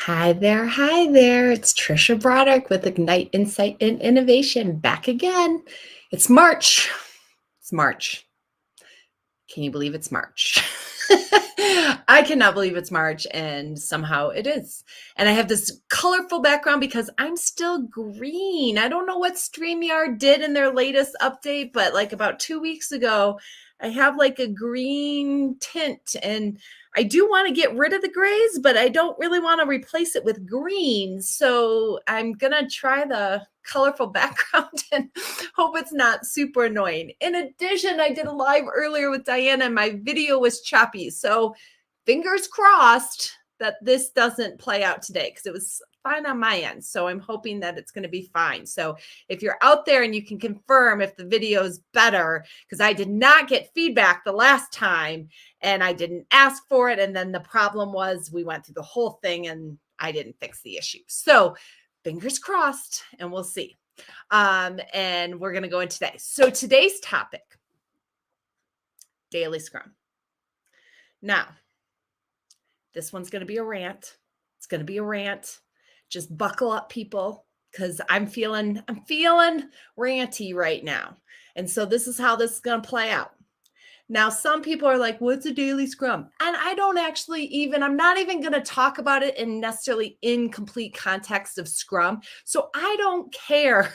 Hi there, hi there. It's Trisha Broderick with Ignite Insight and Innovation back again. It's March. It's March. Can you believe it's March? I cannot believe it's March, and somehow it is. And I have this colorful background because I'm still green. I don't know what StreamYard did in their latest update, but like about 2 weeks ago, I have like a green tint, and I do want to get rid of the grays, but I don't really want to replace it with green. So I'm going to try the colorful background and hope it's not super annoying. In addition, I did a live earlier with Diana and my video was choppy. So fingers crossed that this doesn't play out today because it was fine on my end. So I'm hoping that it's going to be fine. So if you're out there and you can confirm if the video is better, because I did not get feedback the last time and I didn't ask for it. And then the problem was we went through the whole thing and I didn't fix the issue. So fingers crossed, and we'll see. And we're going to go in today. So today's topic, Daily Scrum. Now, this one's going to be a rant. It's going to be a rant. Just buckle up, people, because I'm feeling ranty right now. And so this is how this is going to play out. Now, some people are like, what's a daily scrum? And I don't actually I'm not even going to talk about it in necessarily in complete context of scrum. So I don't care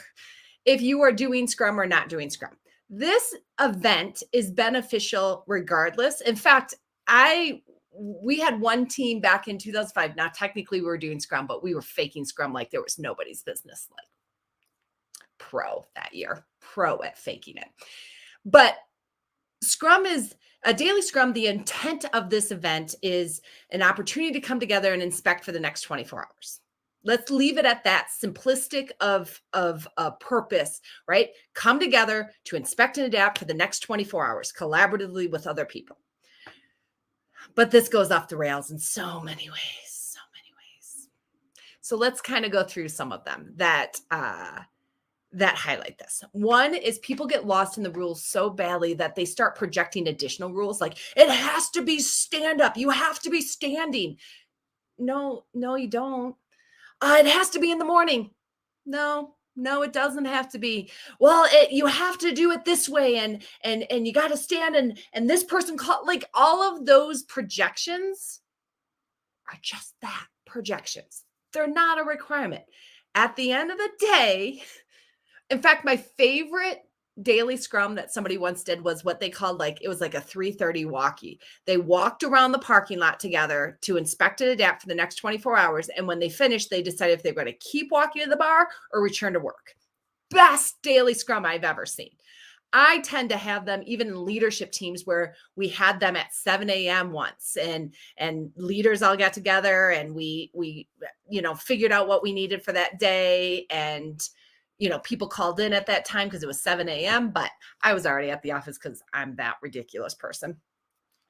if you are doing scrum or not doing scrum. This event is beneficial regardless. In fact, we had one team back in 2005. Now, technically we were doing scrum, but we were faking scrum like there was nobody's business, like pro that year, pro at faking it. But Scrum is a daily scrum. The intent of this event is an opportunity to come together and inspect for the next 24 hours. Let's leave it at that simplistic of a purpose, right? Come together to inspect and adapt for the next 24 hours collaboratively with other people. But this goes off the rails in so many ways. So let's kind of go through some of them that highlight this. One is people get lost in the rules so badly that they start projecting additional rules. Like it has to be stand up. You have to be standing. No, you don't. It has to be in the morning. No, it doesn't have to be. Well, you have to do it this way. And you got to stand and this person like all of those projections are just that, projections. They're not a requirement. At the end of the day, in fact, my favorite daily scrum that somebody once did was what they called it was like a 3:30 walkie. They walked around the parking lot together to inspect and adapt for the next 24 hours. And when they finished, they decided if they're going to keep walking to the bar or return to work. Best daily scrum I've ever seen. I tend to have them even in leadership teams where we had them at 7 a.m. once and leaders all got together and we figured out what we needed for that day. And people called in at that time because it was 7 a.m., but I was already at the office because I'm that ridiculous person.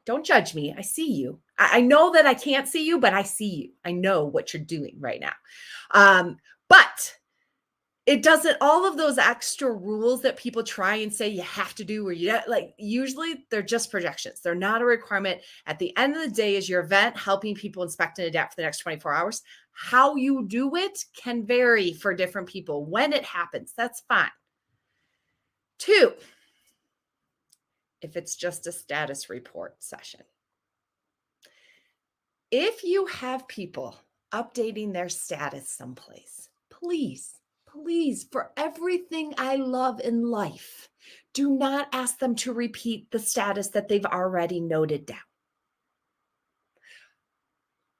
Don't judge me. I see you. I know that I can't see you, but I see you. I know what you're doing right now. But it doesn't, all of those extra rules that people try and say you have to do, or usually they're just projections. They're not a requirement. At the end of the day is your event helping people inspect and adapt for the next 24 hours. How you do it can vary for different people. When it happens, that's fine. 2, if it's just a status report session. If you have people updating their status someplace, please, for everything I love in life, do not ask them to repeat the status that they've already noted down.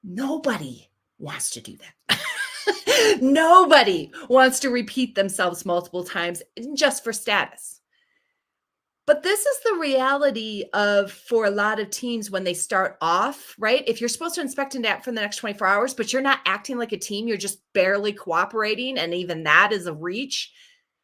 Nobody wants to do that. Nobody wants to repeat themselves multiple times just for status. But this is the reality for a lot of teams when they start off, right? If you're supposed to inspect and adapt for the next 24 hours, but you're not acting like a team, you're just barely cooperating, and even that is a reach,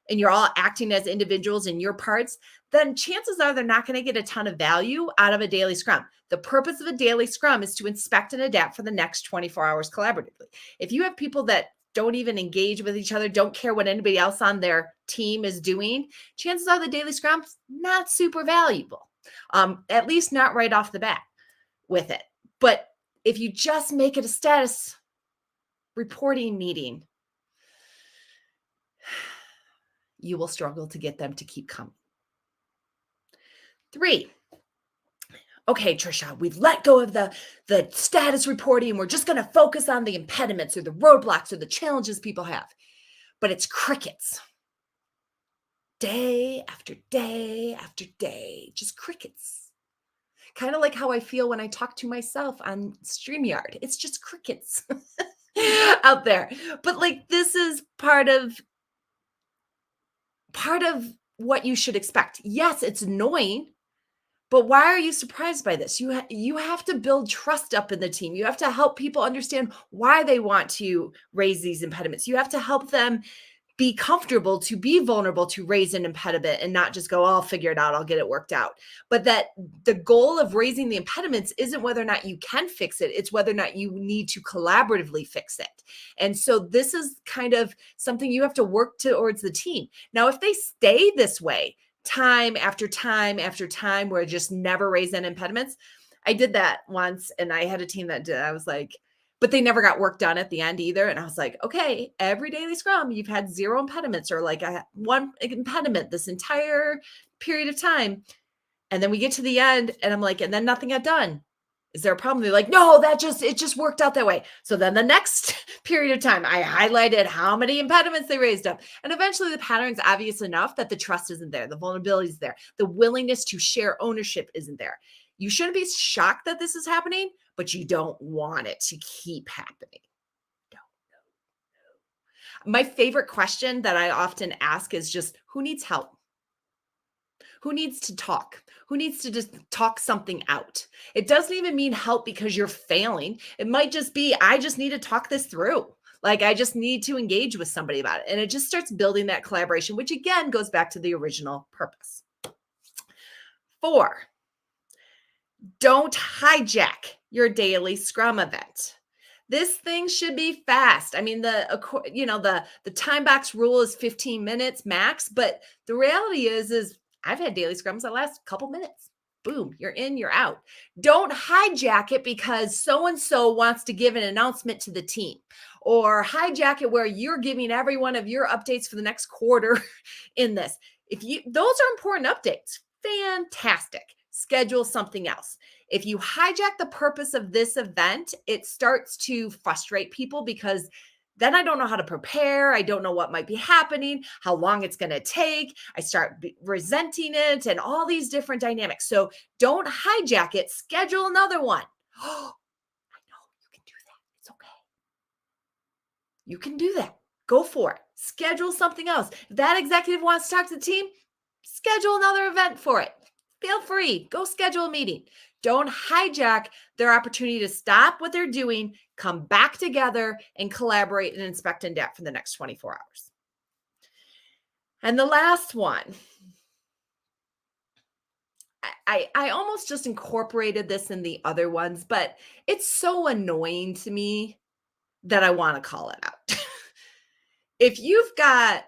and you're all acting as individuals in your parts, then chances are they're not going to get a ton of value out of a daily scrum. The purpose of a daily scrum is to inspect and adapt for the next 24 hours collaboratively. If you have people that don't even engage with each other, don't care what anybody else on their team is doing, chances are the daily scrum's not super valuable, at least not right off the bat with it. But if you just make it a status, reporting meeting, you will struggle to get them to keep coming. 3, okay, Trisha, we've let go of the status reporting and we're just going to focus on the impediments or the roadblocks or the challenges people have. But it's crickets. Day after day after day, just crickets. Kind of like how I feel when I talk to myself on StreamYard. It's just crickets out there. But like, this is part of what you should expect. Yes, it's annoying, but why are you surprised by this? You have to build trust up in the team. You have to help people understand why they want to raise these impediments. You have to help them be comfortable to be vulnerable to raise an impediment and not just go, oh, I'll figure it out, I'll get it worked out. But that the goal of raising the impediments isn't whether or not you can fix it, it's whether or not you need to collaboratively fix it. And so this is kind of something you have to work towards the team. Now, if they stay this way time after time after time, where just never raise any impediments, I did that once and I had a team that did, I was like, but they never got work done at the end either. And I was like, okay, every daily scrum, you've had 0 impediments or like one impediment this entire period of time. And then we get to the end and I'm like, and then nothing got done. Is there a problem? They're like, no, it just worked out that way. So then the next period of time, I highlighted how many impediments they raised up. And eventually the pattern's obvious enough that the trust isn't there. The vulnerability is there. The willingness to share ownership isn't there. You shouldn't be shocked that this is happening, but you don't want it to keep happening. No. My favorite question that I often ask is just, who needs help? Who needs to talk? Who needs to just talk something out? It doesn't even mean help because you're failing. It might just be, I just need to talk this through. Like, I just need to engage with somebody about it. And it just starts building that collaboration, which again goes back to the original purpose. 4, don't hijack your daily Scrum event. This thing should be fast. I mean, the time box rule is 15 minutes max, but the reality is I've had daily scrums that last a couple minutes. Boom, you're in, you're out. Don't hijack it because so-and-so wants to give an announcement to the team, or hijack it where you're giving every one of your updates for the next quarter in this. Those are important updates, fantastic. Schedule something else. If you hijack the purpose of this event, it starts to frustrate people because then I don't know how to prepare. I don't know what might be happening, how long it's going to take. I start resenting it and all these different dynamics. So don't hijack it. Schedule another one. Oh, I know you can do that. It's okay. You can do that. Go for it. Schedule something else. If that executive wants to talk to the team, schedule another event for it. Feel free. Go schedule a meeting. Don't hijack their opportunity to stop what they're doing, come back together, and collaborate and inspect and adapt for the next 24 hours. And the last one, I almost just incorporated this in the other ones, but it's so annoying to me that I want to call it out. If you've got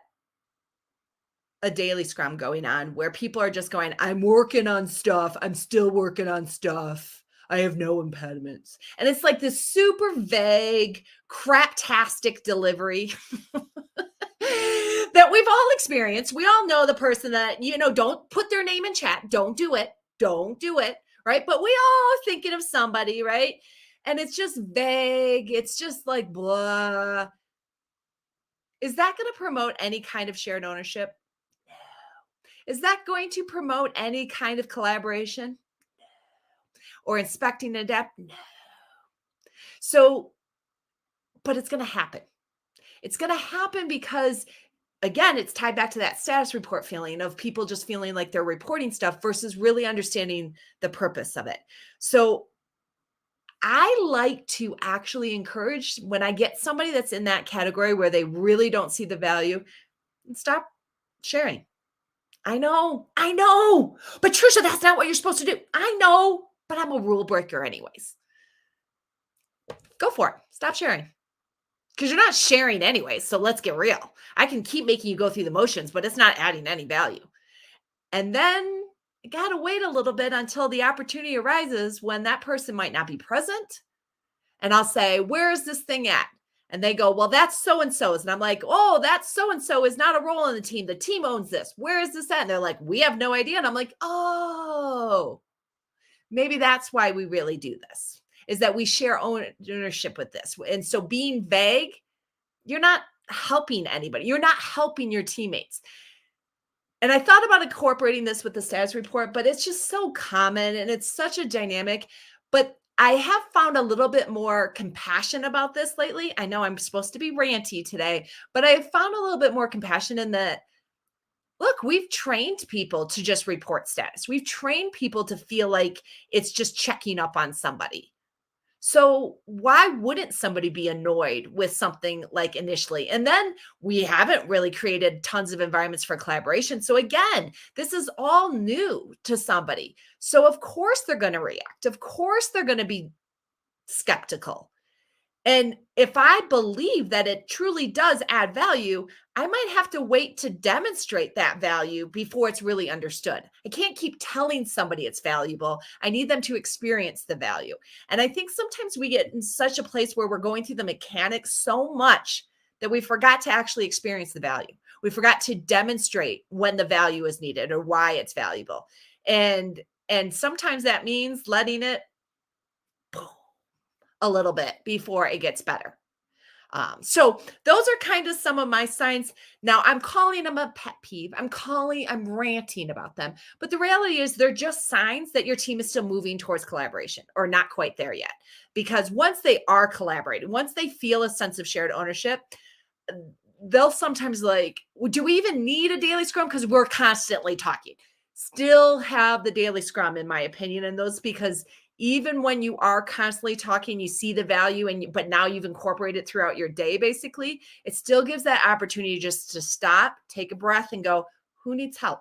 a daily scrum going on where people are just going, I'm working on stuff. I'm still working on stuff. I have no impediments. And it's like this super vague, craptastic delivery that we've all experienced. We all know the person that, don't put their name in chat. Don't do it. Don't do it. Right. But we all are thinking of somebody. Right. And it's just vague. It's just like blah. Is that going to promote any kind of shared ownership? Is that going to promote any kind of collaboration? No. Or inspecting and adapt? No. So, but it's going to happen. It's going to happen because, again, it's tied back to that status report feeling of people just feeling like they're reporting stuff versus really understanding the purpose of it. So I like to actually encourage when I get somebody that's in that category where they really don't see the value, stop sharing. I know, but Trisha, that's not what you're supposed to do. I know, but I'm a rule breaker anyways. Go for it. Stop sharing because you're not sharing anyways. So let's get real. I can keep making you go through the motions, but it's not adding any value. And then you got to wait a little bit until the opportunity arises when that person might not be present. And I'll say, where is this thing at? And they go, well, that's so-and-so's. And I'm like, oh, that's so-and-so is not a role in the team. The team owns this. Where is this at? And they're like, we have no idea. And I'm like, oh, maybe that's why we really do this, is that we share ownership with this. And so being vague, you're not helping anybody. You're not helping your teammates. And I thought about incorporating this with the status report, but it's just so common and it's such a dynamic. But I have found a little bit more compassion about this lately. I know I'm supposed to be ranty today, but I have found a little bit more compassion in that, look, we've trained people to just report status. We've trained people to feel like it's just checking up on somebody. So why wouldn't somebody be annoyed with something like initially? And then we haven't really created tons of environments for collaboration. So again, this is all new to somebody. So of course they're going to react. Of course they're going to be skeptical. And if I believe that it truly does add value, I might have to wait to demonstrate that value before it's really understood. I can't keep telling somebody it's valuable. I need them to experience the value. And I think sometimes we get in such a place where we're going through the mechanics so much that we forgot to actually experience the value. We forgot to demonstrate when the value is needed or why it's valuable. And sometimes that means letting it a little bit before it gets better. So those are kind of some of my signs. Now I'm calling them a pet peeve. I'm ranting about them. But the reality is they're just signs that your team is still moving towards collaboration or not quite there yet. Because once they are collaborating, once they feel a sense of shared ownership, they'll sometimes like, do we even need a daily scrum? Because we're constantly talking. Still have the daily scrum, in my opinion, and those because even when you are constantly talking, you see the value but now you've incorporated it throughout your day, basically, it still gives that opportunity just to stop, take a breath and go, who needs help?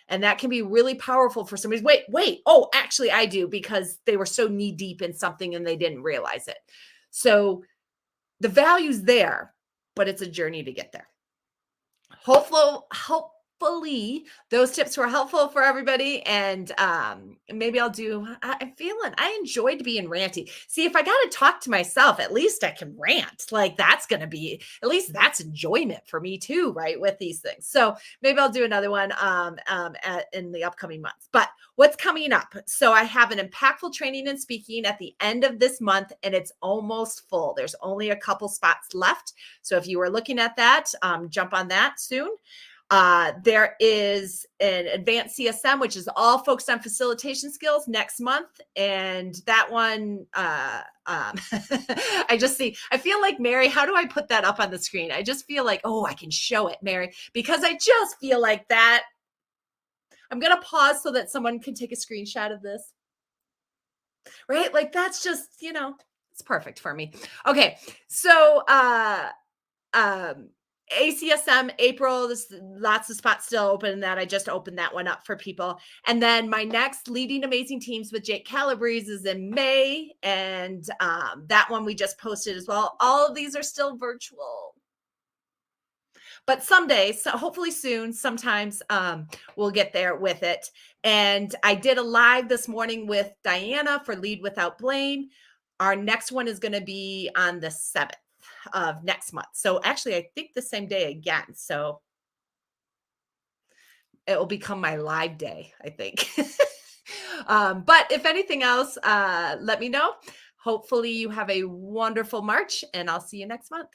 And that can be really powerful for somebody. Wait. Oh, actually I do, because they were so knee deep in something and they didn't realize it. So the value's there, but it's a journey to get there. Hopefully those tips were helpful for everybody. And maybe I'm feeling, I enjoyed being ranty. See, if I got to talk to myself, at least I can rant. Like that's going to be, at least that's enjoyment for me too, right? With these things. So maybe I'll do another one in the upcoming months. But what's coming up? So I have an impactful training and speaking at the end of this month, and it's almost full. There's only a couple spots left. So if you were looking at that, jump on that soon. There is an advanced CSM, which is all focused on facilitation skills next month. And that one, I feel like, Mary, how do I put that up on the screen? I just feel like, oh, I can show it, Mary, because I just feel like that. I'm going to pause so that someone can take a screenshot of this. Right? Like that's just, it's perfect for me. Okay. So, ACSM April, there's lots of spots still open in that. I just opened that one up for people. And then my next Leading Amazing Teams with Jake Calabrese is in May. And that one we just posted as well. All of these are still virtual. But someday, so hopefully soon, sometimes we'll get there with it. And I did a live this morning with Diana for Lead Without Blame. Our next one is going to be on the 7th of next month. So actually, I think the same day again. So it will become my live day, I think. But if anything else, let me know. Hopefully you have a wonderful March, and I'll see you next month.